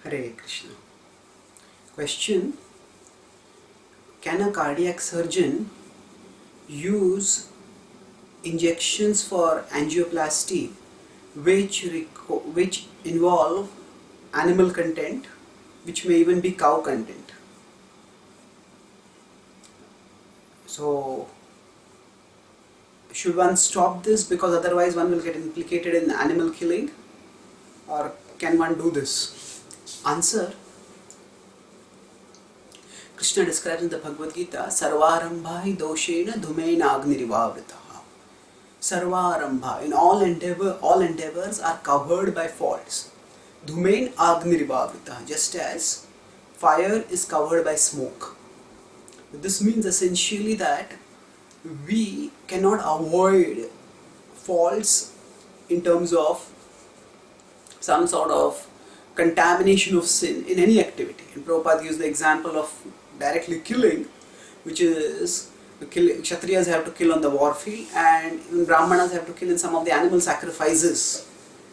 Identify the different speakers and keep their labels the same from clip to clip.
Speaker 1: Hare Krishna. Question: can a cardiac surgeon use injections for angioplasty which involve animal content, which may even be cow content? So, should one stop this because otherwise one will get implicated in animal killing, or can one do this? Answer: Krishna describes in the Bhagavad Gita, Sarvarambha doshena dhumena agnirivavritah. Sarvarambha, in all endeavors are covered by faults. Dhumen agnirivavritah, just as fire is covered by smoke. This means essentially that we cannot avoid faults in terms of some sort of contamination of sin in any activity. And Prabhupada used the example of directly killing, which is Kshatriyas have to kill on the war field, and even Brahmanas have to kill in some of the animal sacrifices,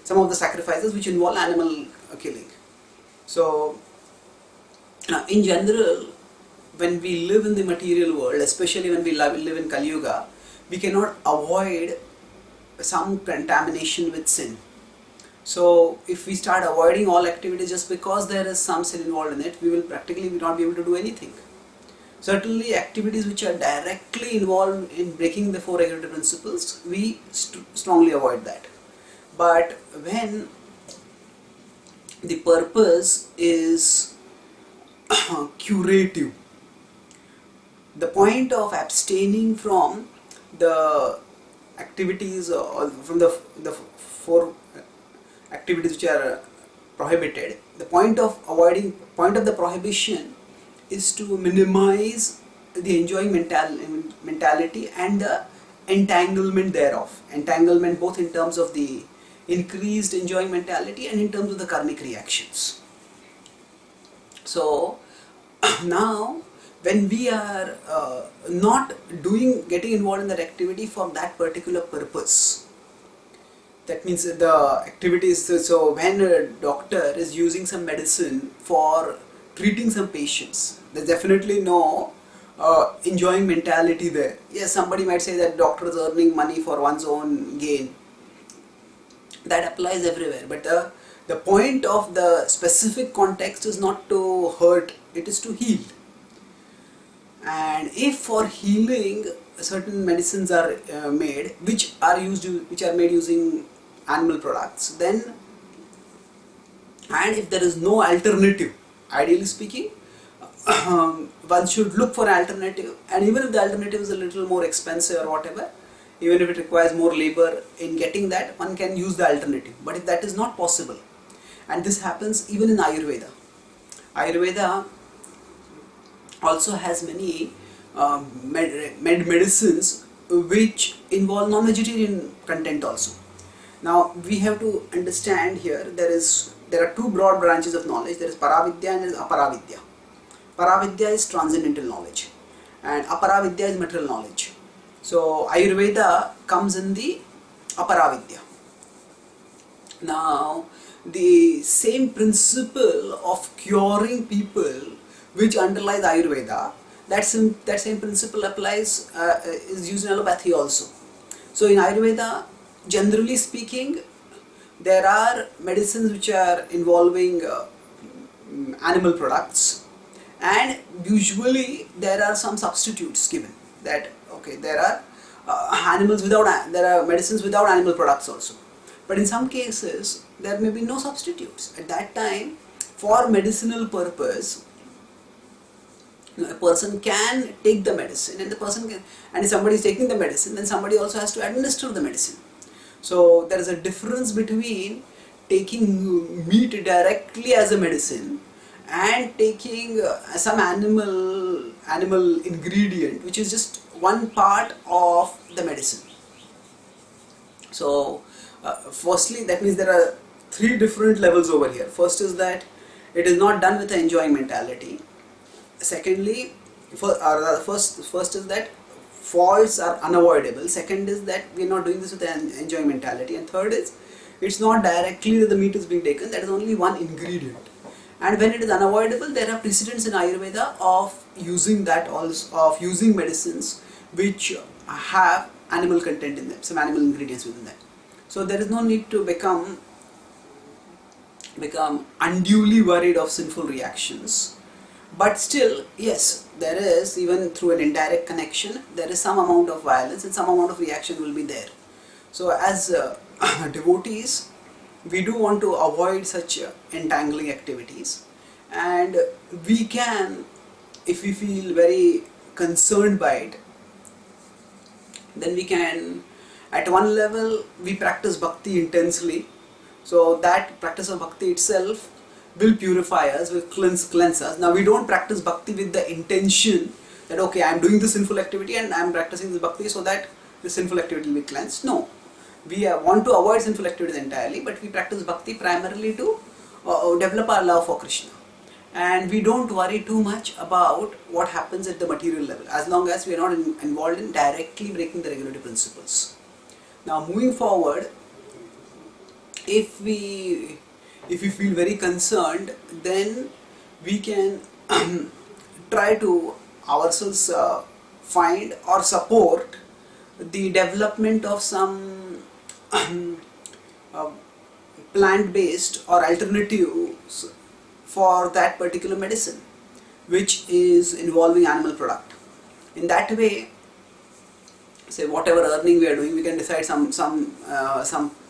Speaker 1: some of the sacrifices which involve animal killing. So, in general, when we live in the material world, especially when we live in Kali Yuga, we cannot avoid some contamination with sin. So, if we start avoiding all activities just because there is some sin involved in it, we will practically not be able to do anything. Certainly, activities which are directly involved in breaking the four regulative principles, we strongly avoid that. But when the purpose is curative, the point of abstaining from the activities or from the four activities which are prohibited, the point of the prohibition is to minimize the enjoying mentality and the entanglement thereof. Entanglement both in terms of the increased enjoying mentality and in terms of the karmic reactions. So now when we are not getting involved in that activity for that particular purpose, that means the activities, so when a doctor is using some medicine for treating some patients, there's definitely no enjoying mentality there. Yes, somebody might say that doctor is earning money for one's own gain. That applies everywhere, but the point of the specific context is not to hurt, it is to heal. And if for healing certain medicines are made which are made using animal products, then, and if there is no alternative, ideally speaking, one should look for an alternative, and even if the alternative is a little more expensive or whatever, even if it requires more labor in getting that, one can use the alternative. But if that is not possible, and this happens even in Ayurveda, Ayurveda also has many medicines which involve non-vegetarian content also. Now we have to understand here, there are two broad branches of knowledge. There is Paravidya and there is Aparavidya. Paravidya is transcendental knowledge and Aparavidya is material knowledge. So Ayurveda comes in the Aparavidya. Now the same principle of curing people which underlies Ayurveda, that same principle applies, is used in allopathy also. So in Ayurveda, generally speaking, there are medicines which are involving animal products, and usually there are some substitutes given. That okay, there are medicines without animal products also. But in some cases, there may be no substitutes. At that time, for medicinal purpose, a person can take the medicine, and if somebody is taking the medicine, then somebody also has to administer the medicine. So there is a difference between taking meat directly as a medicine and taking some animal ingredient which is just one part of the medicine. So firstly, that means there are three different levels over here. First is that it is not done with an enjoying mentality. Secondly, first is that faults are unavoidable. Second is that we are not doing this with an enjoying mentality. And third is, it's not directly that the meat is being taken, that is only one ingredient. And when it is unavoidable, there are precedents in Ayurveda of using that also, of using medicines which have animal content in them, some animal ingredients within them. So there is no need to become unduly worried of sinful reactions. But still, yes, there is, even through an indirect connection, there is some amount of violence and some amount of reaction will be there. So as devotees, we do want to avoid such entangling activities, and we can, if we feel very concerned by it, then we can, at one level, we practice bhakti intensely. So that practice of bhakti itself will purify us, will cleanse us. Now we don't practice bhakti with the intention that, okay, I am doing this sinful activity and I am practicing this bhakti so that the sinful activity will be cleansed. No, we want to avoid sinful activities entirely, but we practice bhakti primarily to develop our love for Krishna. And we don't worry too much about what happens at the material level, as long as we are not involved in directly breaking the regulative principles. Now moving forward, if we feel very concerned, then we can try to ourselves find or support the development of some plant-based or alternatives for that particular medicine, which is involving animal product. In that way, say whatever earning we are doing, we can decide some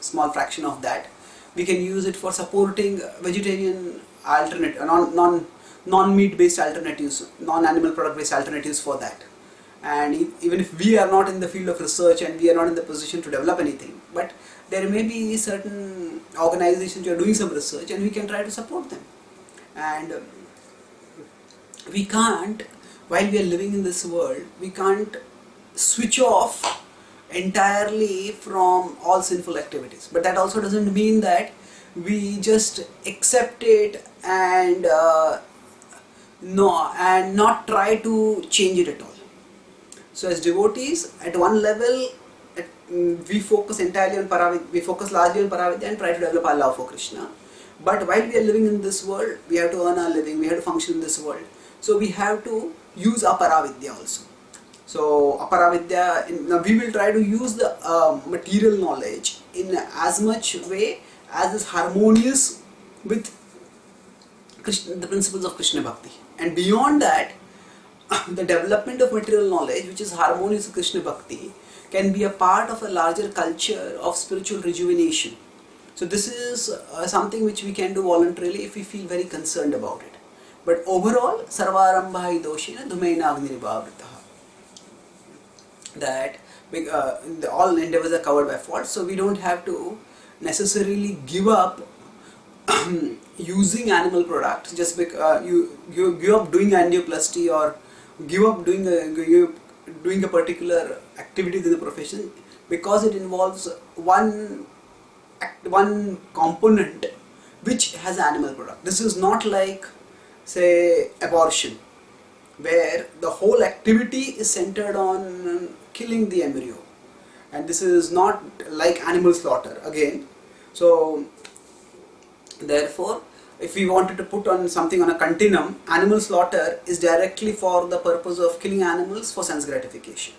Speaker 1: small fraction of that. We can use it for supporting vegetarian alternate, non-meat based alternatives, non-animal product based alternatives for that. And even if we are not in the field of research and we are not in the position to develop anything, but there may be certain organizations who are doing some research and we can try to support them. And we can't, while we are living in this world, we can't switch off entirely from all sinful activities. But that also doesn't mean that we just accept it and not try to change it at all. So as devotees, at one level, we focus entirely on Paravidya, we focus largely on Paravidya and try to develop our love for Krishna. But while we are living in this world, we have to earn our living, we have to function in this world. So we have to use Aparavidya also. So Aparavidya, now we will try to use the material knowledge in as much way as is harmonious with Krishna, the principles of Krishna Bhakti. And beyond that, the development of material knowledge, which is harmonious with Krishna Bhakti, can be a part of a larger culture of spiritual rejuvenation. So this is something which we can do voluntarily if we feel very concerned about it. But overall, sarvarambha doshena dhumaina agniribhavritaha. That all endeavors are covered by fault, so we don't have to necessarily give up using animal products just because you give up doing angioplasty or give up doing a particular activity in the profession because it involves one component which has animal product. This is not like, say, abortion, where the whole activity is centered on killing the embryo, and this is not like animal slaughter again. So therefore, if we wanted to put on something on a continuum, animal slaughter is directly for the purpose of killing animals for sense gratification.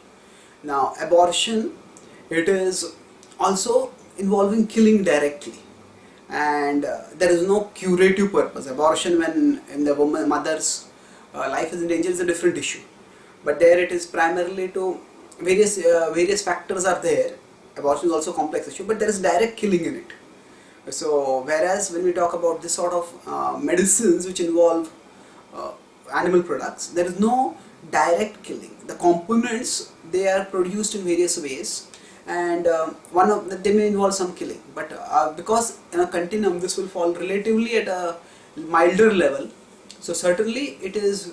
Speaker 1: Now abortion, it is also involving killing directly, and there is no curative purpose. Abortion, when the mother's life is in danger, is a different issue, but there it is primarily to various factors are there. Abortion is also a complex issue, but there is direct killing in it. So whereas when we talk about this sort of medicines which involve animal products, there is no direct killing. The components, they are produced in various ways, and they may involve some killing, but because in a continuum this will fall relatively at a milder level, so certainly it is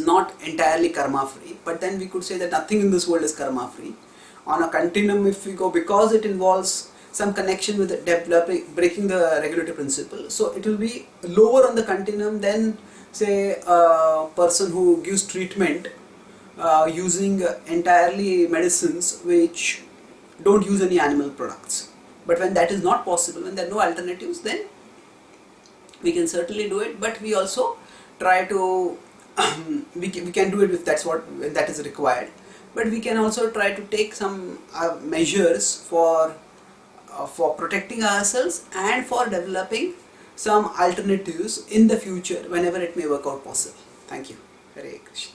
Speaker 1: not entirely karma free, but then we could say that nothing in this world is karma free. On a continuum, if we go, because it involves some connection with breaking the regulative principle, so it will be lower on the continuum than, say, a person who gives treatment using entirely medicines which don't use any animal products. But when that is not possible, when there are no alternatives, then we can certainly do it, but we also try to we can do it if that's what that is required, but we can also try to take some measures for protecting ourselves and for developing some alternatives in the future whenever it may work out possible. Thank you. Hare Krishna.